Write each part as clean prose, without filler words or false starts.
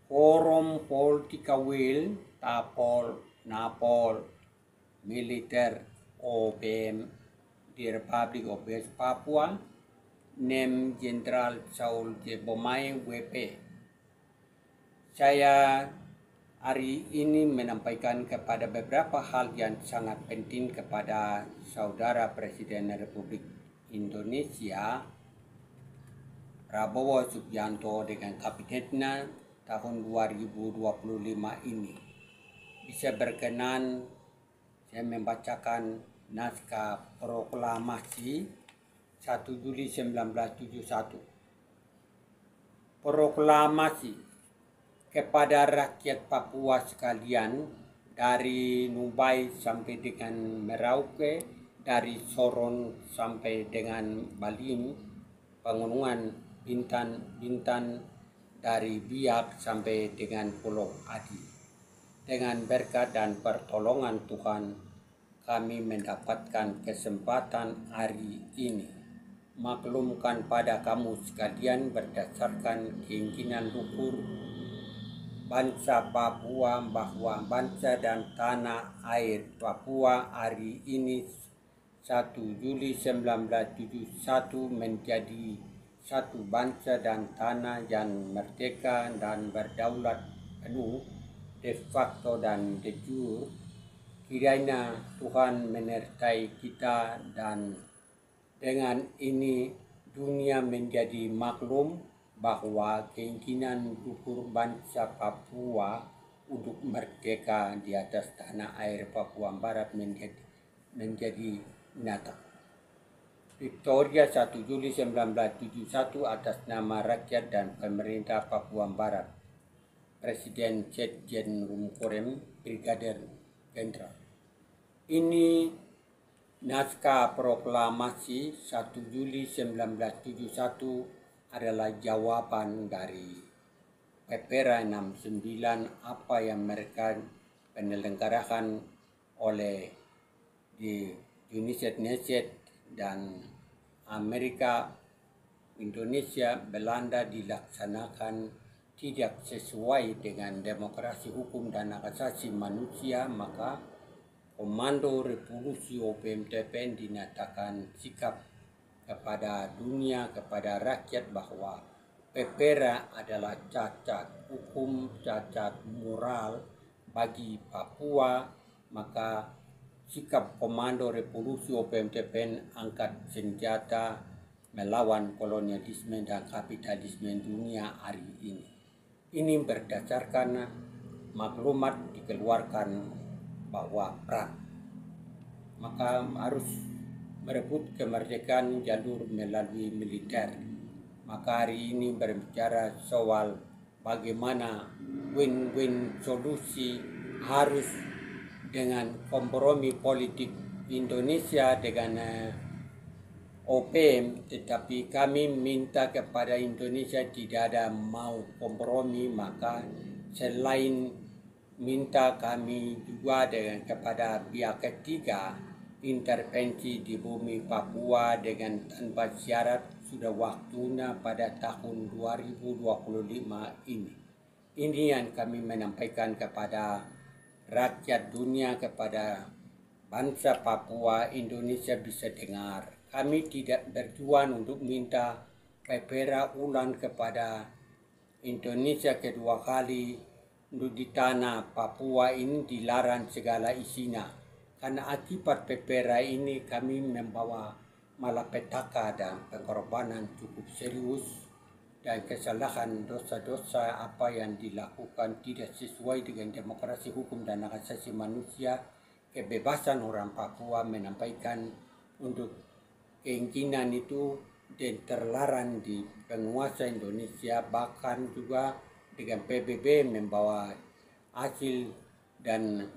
Forum Politikawil tapol napol militer OPM di Republic of West Papua Nem Jenderal Saul J. Bomai WP. Saya hari ini menyampaikan kepada beberapa hal yang sangat penting kepada Saudara Presiden Republik Indonesia Prabowo Subianto dengan kabinetnya tahun 2025 ini. Bisa berkenan saya membacakan naskah proklamasi 1 Juli 1971. Proklamasi kepada rakyat Papua sekalian, dari Nubai sampai dengan Merauke, dari Sorong sampai dengan Balim, Pegunungan Bintan, dari Biak sampai dengan Pulau Adi. Dengan berkat dan pertolongan Tuhan, kami mendapatkan kesempatan hari ini maklumkan pada kamu sekalian berdasarkan keinginan luhur bangsa Papua bahwa bangsa dan tanah air Papua hari ini 1 Juli 1971 menjadi satu bangsa dan tanah yang merdeka dan berdaulat penuh de facto dan de jure. Kiranya Tuhan menyertai kita dan dengan ini dunia menjadi maklum bahwa keinginan luhur bangsa Papua untuk merdeka di atas tanah air Papua Barat menjadi nyata. Victoria 1 Juli 1971 atas nama rakyat dan pemerintah Papua Barat. Presiden Setjen Rumkorem, Brigadir Jenderal. Ini naskah proklamasi 1 Juli 1971 adalah jawaban dari Pepera 69 apa yang mereka penyelenggarakan oleh di United Nations dan Amerika, Indonesia, Belanda dilaksanakan tidak sesuai dengan demokrasi hukum dan hak asasi manusia, maka Komando Revolusi OPM TPN dinyatakan sikap kepada dunia, kepada rakyat bahwa Pepera adalah cacat hukum, cacat moral bagi Papua, maka sikap Komando Revolusi OPM TPN angkat senjata melawan kolonialisme dan kapitalisme dunia hari ini. Ini berdasarkan maklumat dikeluarkan bahwa perang maka harus merebut kemerdekaan jalur melalui militer. Maka hari ini berbicara soal bagaimana win-win solusi harus dengan kompromi politik Indonesia dengan OPM, tetapi kami minta kepada Indonesia tidak ada mau kompromi, maka selain minta kami juga dengan kepada pihak ketiga intervensi di bumi Papua dengan tanpa syarat sudah waktunya pada tahun 2025 ini. Ini yang kami menyampaikan kepada rakyat dunia, kepada bangsa Papua, Indonesia bisa dengar. Kami tidak berjuang untuk minta Pepera ulang kepada Indonesia kedua kali untuk di tanah Papua ini dilarang segala isinya. Karena akibat Pepera ini kami membawa malapetaka dan pengorbanan cukup serius dan kesalahan dosa-dosa apa yang dilakukan tidak sesuai dengan demokrasi hukum dan hak asasi manusia. Kebebasan orang Papua menyampaikan untuk keinginan itu dan terlarang di penguasa Indonesia, bahkan juga dengan PBB membawa hasil dan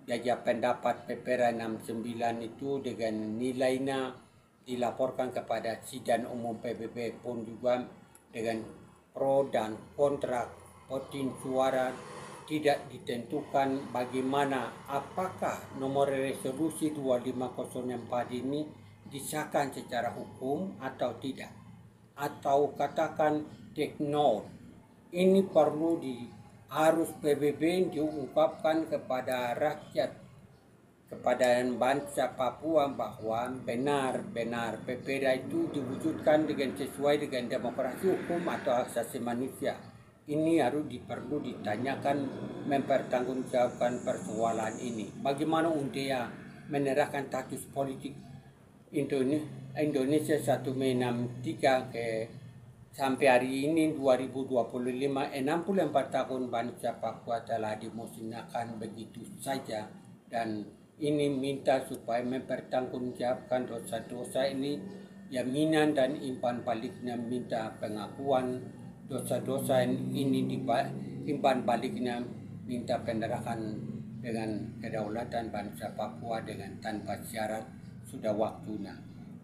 jajak pendapat Pepera 69 itu dengan nilainya dilaporkan kepada Sidang Umum PBB pun juga dengan pro dan kontra voting suara tidak ditentukan bagaimana apakah nomor resolusi 2504 ini disahkan secara hukum atau tidak, atau katakan take note ini perlu harus PBB diungkapkan kepada rakyat, kepada bangsa Papua bahwa benar-benar PPDA itu diwujudkan dengan sesuai dengan demokrasi hukum atau hak asasi manusia. Ini harus perlu ditanyakan, mempertanggungjawabkan persoalan ini. Bagaimana Undia menyerahkan status politik Indonesia 1 Mei 63 ke sampai hari ini 2025, 64 tahun bangsa Papua telah dimusnahkan begitu saja, dan ini minta supaya mempertanggungjawabkan dosa-dosa ini, jaminan dan impan baliknya, minta pengakuan dosa-dosa ini, impan baliknya, minta penyerahan dengan kedaulatan bangsa Papua dengan tanpa syarat, sudah waktunya.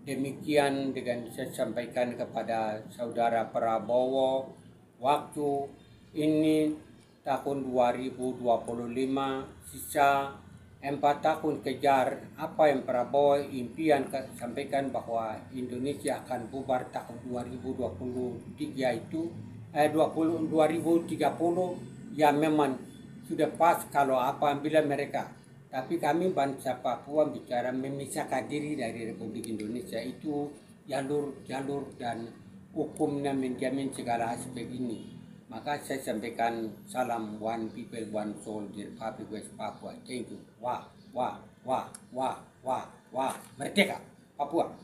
Demikian dengan saya sampaikan kepada saudara Prabowo, waktu ini tahun 2025, sisa 4 tahun kejar apa yang Prabowo impian sampaikan bahwa Indonesia akan bubar tahun 2023 itu 2030, ya memang sudah pas kalau apa bila mereka. Tapi kami bangsa Papua bicara memisahkan diri dari Republik Indonesia, itu jalur dan hukumnya menjamin segala aspek ini. Maka saya sampaikan salam one people, one soul di Republic West Papua. Thank you. Wah, wah, wah, wah, wah, wah. Merdeka Papua.